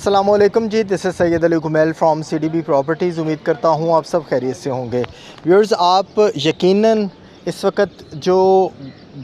अस्सलामुअलैकुम जी, this is Syed Ali Kumail from CDB properties. उम्मीद करता हूँ आप सब खैरियत से होंगे। व्यूअर्स, आप यकीनन इस वक्त जो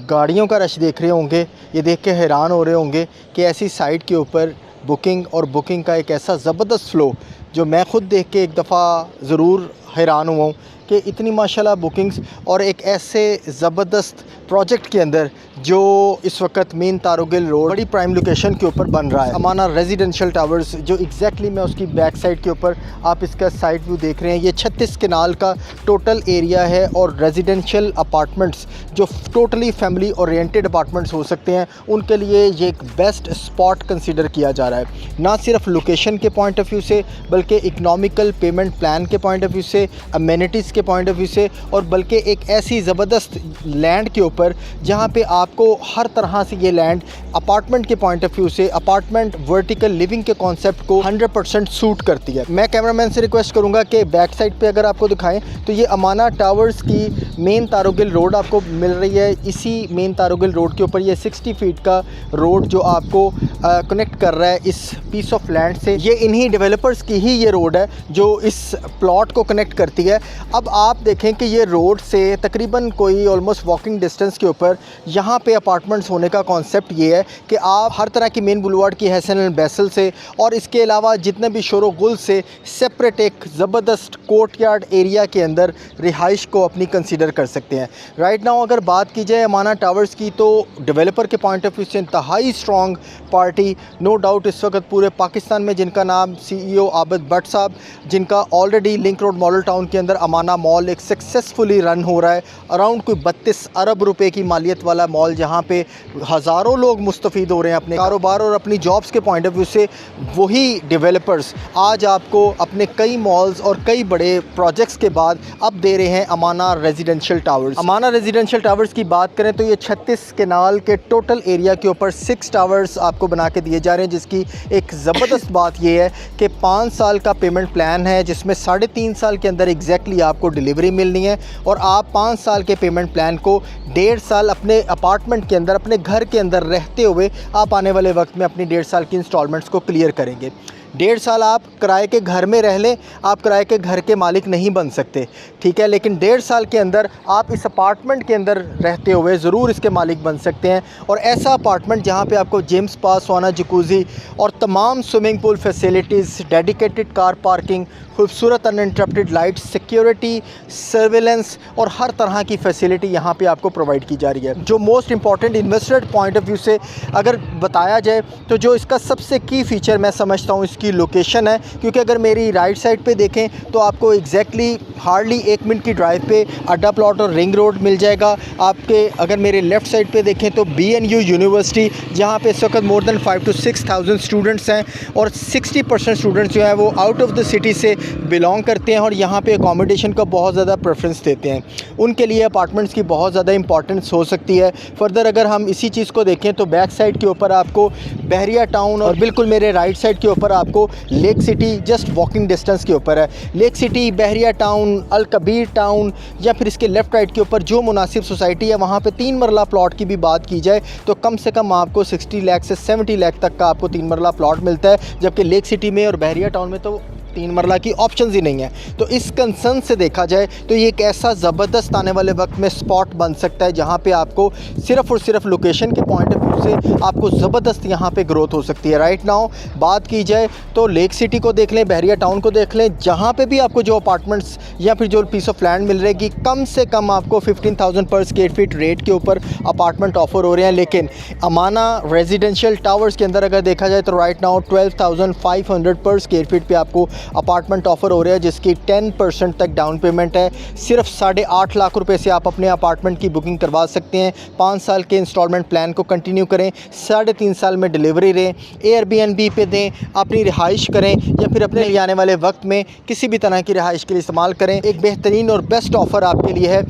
गाड़ियों का रश देख रहे होंगे, ये देख के हैरान हो रहे होंगे कि ऐसी साइट के ऊपर बुकिंग का एक ऐसा ज़बरदस्त फ़्लो जो मैं ख़ुद देख के एक दफ़ा ज़रूर हैरान हुआ हूँ कि इतनी माशाल्लाह बुकिंग्स और एक ऐसे ज़बरदस्त प्रोजेक्ट के अंदर जो इस वक्त मेन तारोगिल रोड बड़ी प्राइम लोकेशन के ऊपर बन रहा है, अमाना रेजिडेंशियल टावर्स, जो एग्जैक्टली मैं उसकी बैक साइड के ऊपर आप इसका साइड व्यू देख रहे हैं। ये 36 कनाल का टोटल एरिया है और रेजिडेंशियल अपार्टमेंट्स जो टोटली फैमिली ओरिएंटेड अपार्टमेंट्स हो सकते हैं, उनके लिए ये एक बेस्ट स्पॉट कंसिडर किया जा रहा है। ना सिर्फ लोकेशन के पॉइंट ऑफ व्यू से, बल्कि इकनॉमिकल पेमेंट प्लान के पॉइंट ऑफ व्यू से, अमेनिटीज़ के पॉइंट ऑफ व्यू से, और बल्कि एक ऐसी ज़बरदस्त लैंड के ऊपर जहाँ पे आपको हर तरह से ये लैंड अपार्टमेंट के पॉइंट ऑफ व्यू से, अपार्टमेंट वर्टिकल लिविंग के कॉन्सेप्ट को 100% सूट करती है। मैं कैमरामैन से रिक्वेस्ट करूँगा कि बैक साइड पे अगर आपको दिखाएं तो ये अमाना टावर्स की मेन तारोगिल रोड आपको मिल रही है। इसी मेन तारोगिल रोड के ऊपर ये 60 फीट का रोड जो आपको कनेक्ट कर रहा है इस पीस ऑफ लैंड से। ये इन्हीं डेवलपर्स की ही ये रोड है जो इस प्लॉट को कनेक्ट करती है। अब आप देखें कि ये रोड से तकरीबन कोई ऑलमोस्ट वॉकिंग डिस्टेंस के ऊपर यहाँ पे अपार्टमेंट्स होने का कॉन्सेप्ट ये है कि आप हर तरह की मेन बुलवार्ड की हसन एंड बैसल से और इसके अलावा जितने भी शोरो गुल से सेपरेट एक ज़बरदस्त कोर्टयार्ड एरिया के अंदर रिहाइश को अपनी कंसीडर कर सकते हैं। राइट नाउ अगर बात की जाए अमाना टावर्स की, तो डेवलपर के पॉइंट ऑफ व्यू से इंतहाई स्ट्रॉन्ग पार्टी, नो डाउट इस वक्त पूरे पाकिस्तान में, जिनका नाम CEO आबिद भट्ट साहब, जिनका already link road model town के अंदर अमाना मॉल एक सक्सेसफुली रन हो रहा है। अराउंड कोई 32 अरब रुपए की मालियत वाला मॉल, जहाँ पे हज़ारों लोग मुस्तफ़ीद हो रहे हैं अपने कारोबार और अपनी जॉब्स के पॉइंट ऑफ व्यू से। वही डेवलपर्स आज आपको अपने कई मॉल्स और कई बड़े प्रोजेक्ट्स के बाद अब दे रहे हैं अमाना रेजिडेंशियल टावर्स। अमाना रेजिडेंशियल टावर्स की बात करें तो ये 36 कनाल के टोटल एरिया के ऊपर 6 टावर्स आपको बना के दिए जा रहे हैं, जिसकी एक ज़बरदस्त बात ये है कि 5 साल का पेमेंट प्लान है, जिसमें 3.5 साल के अंदर एग्जैक्टली आपको डिलीवरी मिलनी है और आप 5 साल के पेमेंट प्लान को 1.5 साल अपने अपार्टमेंट के अंदर, अपने घर के अंदर रहते हुए आप आने वाले वक्त में अपनी 1.5 साल की इंस्टॉलमेंट्स को क्लियर करेंगे। 1.5 साल आप किराए के घर में रह लें, आप किराए के घर के मालिक नहीं बन सकते, ठीक है, लेकिन 1.5 साल के अंदर आप इस अपार्टमेंट के अंदर रहते हुए ज़रूर इसके मालिक बन सकते हैं। और ऐसा अपार्टमेंट जहां पे आपको जिम, स्पा, सोना, जकूज़ी और तमाम swimming pool facilities, dedicated car parking, खूबसूरत अनइंटरप्टेड लाइट, सिक्योरिटी, सर्विलेंस और हर तरह की फैसिलिटी यहाँ पे आपको प्रोवाइड की जा रही है। जो most important investor point of view से अगर बताया जाए तो जो इसका सबसे की फ़ीचर मैं समझता हूँ इसकी लोकेशन है, क्योंकि अगर मेरी राइट साइड पे देखें तो आपको एग्जैक्टली हार्डली 1 मिनट की ड्राइव पे अड्डा प्लॉट और रिंग रोड मिल जाएगा। आपके अगर मेरे लेफ़्ट साइड पे देखें तो BNU यूनिवर्सिटी, जहाँ पे इस वक्त मोर दैन 5 to 6,000 स्टूडेंट्स हैं और 60% स्टूडेंट्स जो हैं वो आउट ऑफ द सिटी से बिलोंग करते हैं और यहाँ पे अकोमोडेशन का बहुत ज़्यादा प्रेफरेंस देते हैं। उनके लिए अपार्टमेंट्स की बहुत ज़्यादा इंपॉर्टेंस हो सकती है। फर्दर अगर हम इसी चीज़ को देखें तो बैक साइड के ऊपर आपको बहरिया टाउन और बिल्कुल मेरे राइट साइड के ऊपर आपको lake city just walking distance के ऊपर है। लेक सिटी, बहरिया टाउन, अल कबीर टाउन या फिर इसके लेफ़्ट राइट के ऊपर जो मुनासिब सोसाइटी है वहाँ पे 3 मरला प्लॉट की भी बात की जाए तो कम से कम आपको 60 लाख से 70 लाख तक का आपको 3 मरला प्लॉट मिलता है, जबकि लेक सिटी में और बहरिया टाउन में तो 3 मरला की ऑप्शंस ही नहीं है। तो इस कंसर्न से देखा जाए तो ये एक ऐसा ज़बरदस्त आने वाले वक्त में स्पॉट बन सकता है जहाँ पे आपको सिर्फ़ और सिर्फ लोकेशन के पॉइंट ऑफ व्यू से आपको ज़बरदस्त यहाँ पे ग्रोथ हो सकती है। राइट नाउ बात की जाए तो लेक सिटी को देख लें, बहरिया टाउन को देख लें, जहाँ पे भी आपको जो अपार्टमेंट्स या फिर जो पीस ऑफ लैंड मिल रहेगी, कम से कम आपको 15,000 पर स्क्वायर फीट रेट के ऊपर अपार्टमेंट ऑफर हो रहे हैं। लेकिन अमाना रेजिडेंशियल टावर्स के अंदर अगर देखा जाए तो राइट नाउ 12,500 पर स्क्वायर फीट पे आपको अपार्टमेंट ऑफर हो रहा है, जिसकी 10% तक डाउन पेमेंट है। सिर्फ 8.5 लाख रुपए से आप अपने अपार्टमेंट की बुकिंग करवा सकते हैं। 5 साल के इंस्टॉलमेंट प्लान को कंटिन्यू करें, 3.5 साल में डिलीवरी लें, Airbnb पे दें, अपनी रिहाइश करें या फिर अपने लिए आने वाले वक्त में किसी भी तरह की रिहाइश के लिए इस्तेमाल करें। एक बेहतरीन और बेस्ट ऑफ़र आपके लिए है।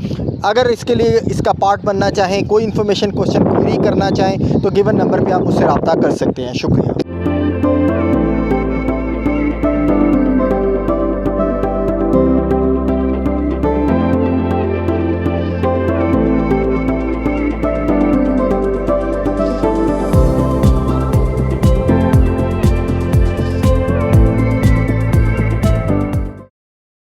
अगर इसके लिए इसका पार्ट बनना चाहें, कोई इन्फॉर्मेशन, क्वेश्चन क्वेरी करना चाहें तो गिवन नंबर पे आप मुझसे रब्ता कर सकते हैं। शुक्रिया।